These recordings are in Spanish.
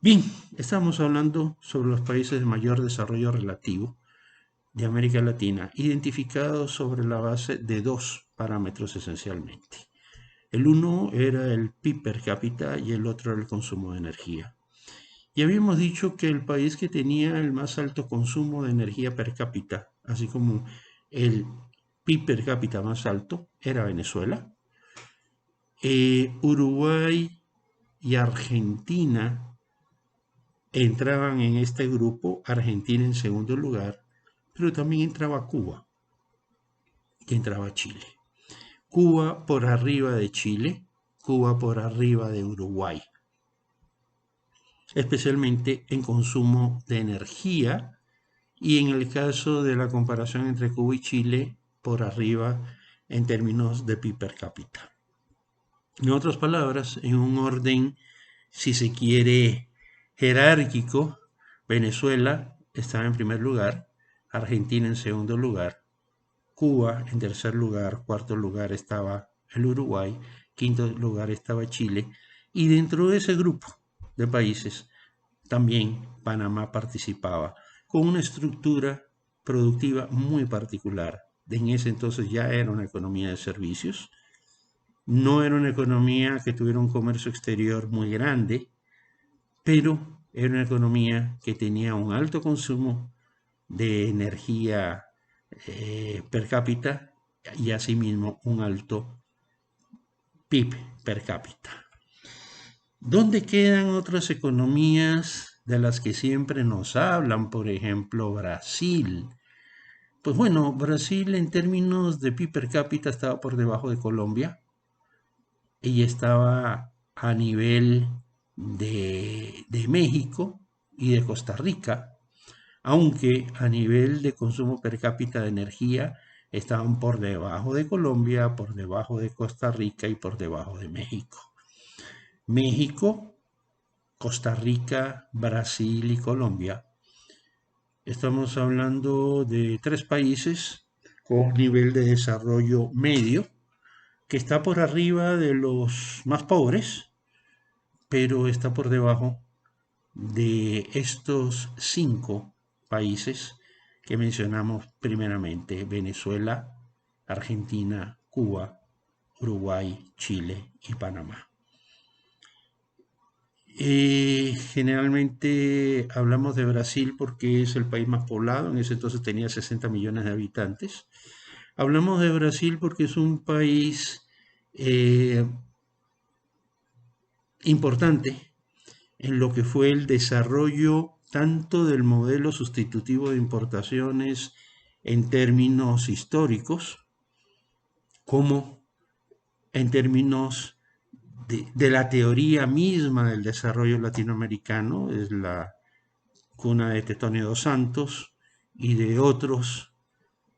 Bien, estamos hablando sobre los países de mayor desarrollo relativo de América Latina, identificados sobre la base de dos parámetros esencialmente. El uno era el PIB per cápita y el otro era el consumo de energía. Y habíamos dicho que el país que tenía el más alto consumo de energía per cápita, así como el PIB per cápita más alto, era Venezuela. Uruguay y Argentina entraban en este grupo, Argentina en segundo lugar, pero también entraba Cuba y entraba Chile. Cuba por arriba de Chile, Cuba por arriba de Uruguay, especialmente en consumo de energía y en el caso de la comparación entre Cuba y Chile, por arriba en términos de PIB per cápita. En otras palabras, en un orden, si se quiere, jerárquico, Venezuela estaba en primer lugar, Argentina en segundo lugar, Cuba en tercer lugar, cuarto lugar estaba el Uruguay, quinto lugar estaba Chile, y dentro de ese grupo de países también Panamá participaba con una estructura productiva muy particular. En ese entonces ya era una economía de servicios, no era una economía que tuviera un comercio exterior muy grande, pero era una economía que tenía un alto consumo de energía per cápita y asimismo un alto PIB per cápita. ¿Dónde quedan otras economías de las que siempre nos hablan? Por ejemplo, Brasil. Pues bueno, Brasil en términos de PIB per cápita estaba por debajo de Colombia y estaba a nivel de México y de Costa Rica, aunque a nivel de consumo per cápita de energía estaban por debajo de Colombia, por debajo de Costa Rica y por debajo de México. México, Costa Rica, Brasil y Colombia. Estamos hablando de tres países con nivel de desarrollo medio, que está por arriba de los más pobres, pero está por debajo de estos cinco países que mencionamos primeramente: Venezuela, Argentina, Cuba, Uruguay, Chile y Panamá. Generalmente hablamos de Brasil porque es el país más poblado, en ese entonces tenía 60 millones de habitantes. Hablamos de Brasil porque es un país eh, importante en lo que fue el desarrollo tanto del modelo sustitutivo de importaciones en términos históricos, como en términos de la teoría misma del desarrollo latinoamericano. Es la cuna de Tetonio dos Santos y de otros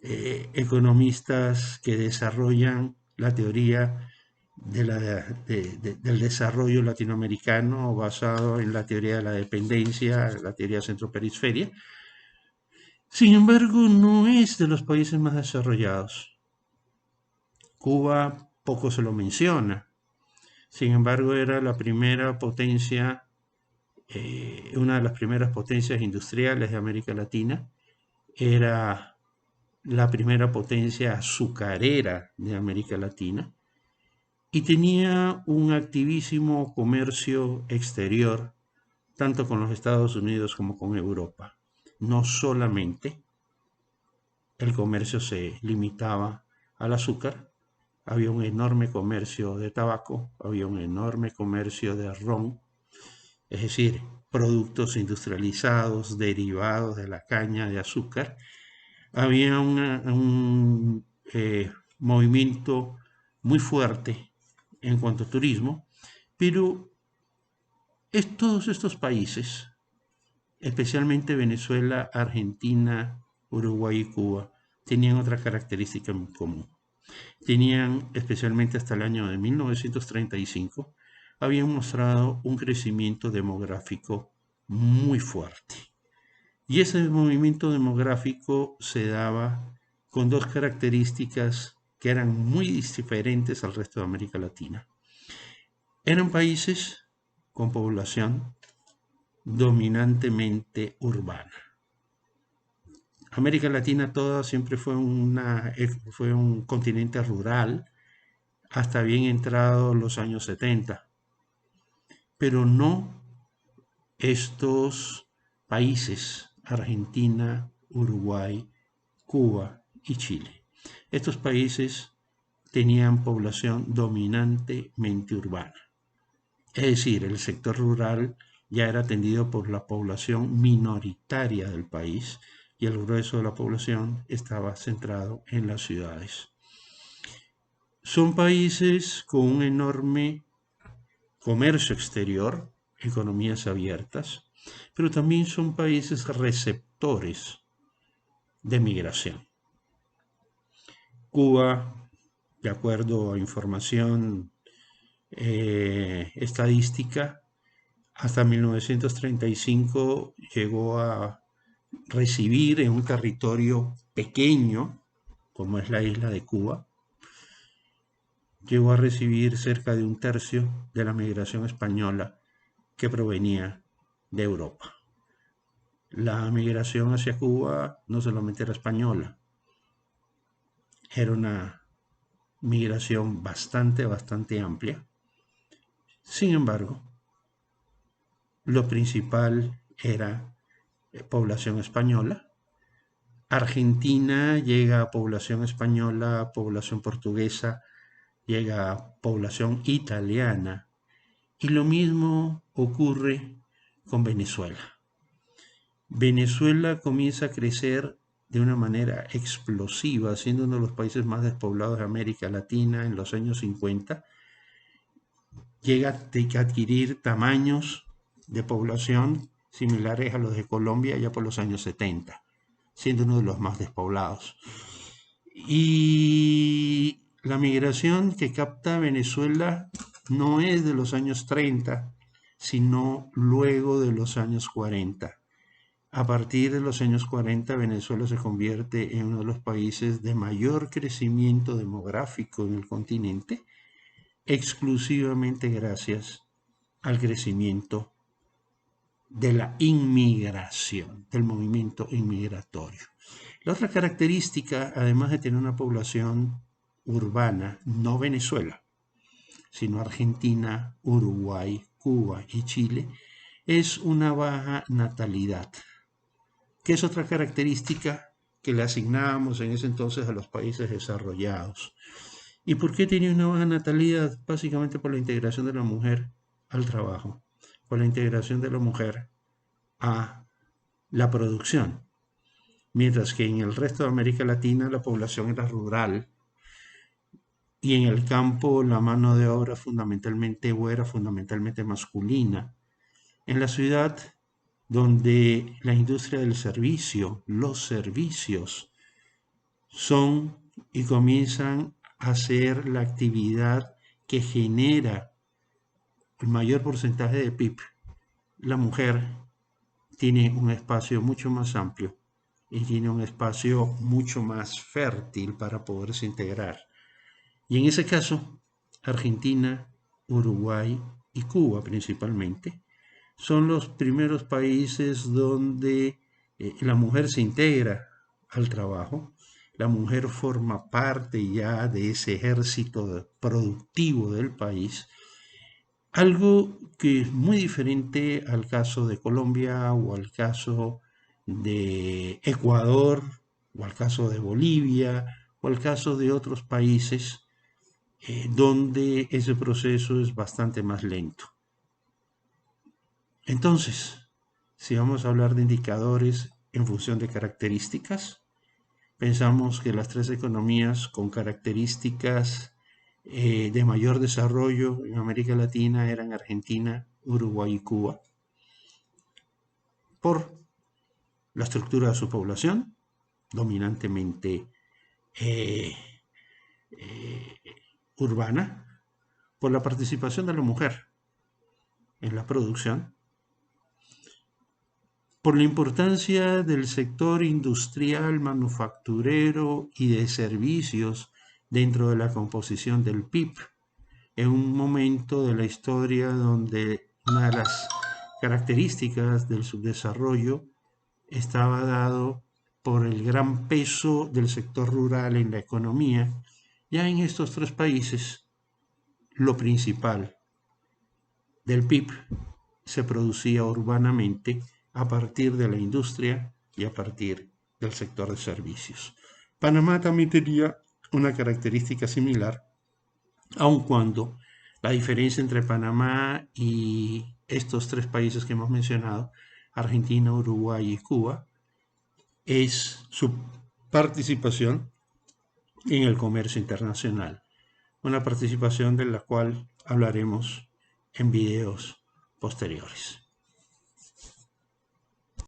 economistas que desarrollan la teoría del desarrollo latinoamericano basado en la teoría de la dependencia, la teoría centro-periferia. Sin embargo, no es de los países más desarrollados. Cuba poco se lo menciona. Sin embargo, era la primera potencia, una de las primeras potencias industriales de América Latina. Era la primera potencia azucarera de América Latina y tenía un activísimo comercio exterior, tanto con los Estados Unidos como con Europa. No solamente el comercio se limitaba al azúcar, había un enorme comercio de tabaco, había un enorme comercio de ron, es decir, productos industrializados derivados de la caña de azúcar. Había un movimiento muy fuerte en cuanto a turismo, pero todos estos países, especialmente Venezuela, Argentina, Uruguay y Cuba, tenían otra característica en común. Tenían, especialmente hasta el año de 1935, habían mostrado un crecimiento demográfico muy fuerte. Y ese movimiento demográfico se daba con dos características que eran muy diferentes al resto de América Latina. Eran países con población dominantemente urbana. América Latina toda siempre fue un continente rural hasta bien entrados los años 70, pero no estos países, Argentina, Uruguay, Cuba y Chile. Estos países tenían población dominantemente urbana. Es decir, el sector rural ya era atendido por la población minoritaria del país y el grueso de la población estaba centrado en las ciudades. Son países con un enorme comercio exterior, economías abiertas, pero también son países receptores de migración. Cuba, de acuerdo a información estadística, hasta 1935 llegó a recibir en un territorio pequeño, como es la isla de Cuba, llegó a recibir cerca de 1/3 de la migración española que provenía de Europa. La migración hacia Cuba no solamente era española, era una migración bastante amplia. Sin embargo, lo principal era población española. Argentina llega a población española, población portuguesa, llega a población italiana. Y lo mismo ocurre con Venezuela. Venezuela comienza a crecer de una manera explosiva, siendo uno de los países más despoblados de América Latina en los años 50. Llega a adquirir tamaños de población similares a los de Colombia ya por los años 70, siendo uno de los más despoblados. Y la migración que capta Venezuela no es de los años 30, sino luego de los años 40. A partir de los años 40, Venezuela se convierte en uno de los países de mayor crecimiento demográfico en el continente, exclusivamente gracias al crecimiento de la inmigración, del movimiento inmigratorio. La otra característica, además de tener una población urbana, no Venezuela, sino Argentina, Uruguay, Cuba y Chile, es una baja natalidad, que es otra característica que le asignábamos en ese entonces a los países desarrollados. ¿Y por qué tenía una baja natalidad? Básicamente por la integración de la mujer al trabajo, por la integración de la mujer a la producción. Mientras que en el resto de América Latina la población era rural y en el campo la mano de obra fundamentalmente era fundamentalmente masculina. En la ciudad, donde la industria del servicio, los servicios, son y comienzan a ser la actividad que genera el mayor porcentaje de PIB, la mujer tiene un espacio mucho más amplio y tiene un espacio mucho más fértil para poderse integrar. Y en ese caso, Argentina, Uruguay y Cuba principalmente son los primeros países donde la mujer se integra al trabajo, la mujer forma parte ya de ese ejército productivo del país, algo que es muy diferente al caso de Colombia o al caso de Ecuador o al caso de Bolivia o al caso de otros países donde ese proceso es bastante más lento. Entonces, si vamos a hablar de indicadores en función de características, pensamos que las tres economías con características de mayor desarrollo en América Latina eran Argentina, Uruguay y Cuba, por la estructura de su población, dominantemente urbana, por la participación de la mujer en la producción, por la importancia del sector industrial, manufacturero y de servicios dentro de la composición del PIB, en un momento de la historia donde una de las características del subdesarrollo estaba dado por el gran peso del sector rural en la economía. Ya en estos tres países, lo principal del PIB se producía urbanamente a partir de la industria y a partir del sector de servicios. Panamá también tenía una característica similar, aun cuando la diferencia entre Panamá y estos tres países que hemos mencionado, Argentina, Uruguay y Cuba, es su participación en el comercio internacional, una participación de la cual hablaremos en videos posteriores.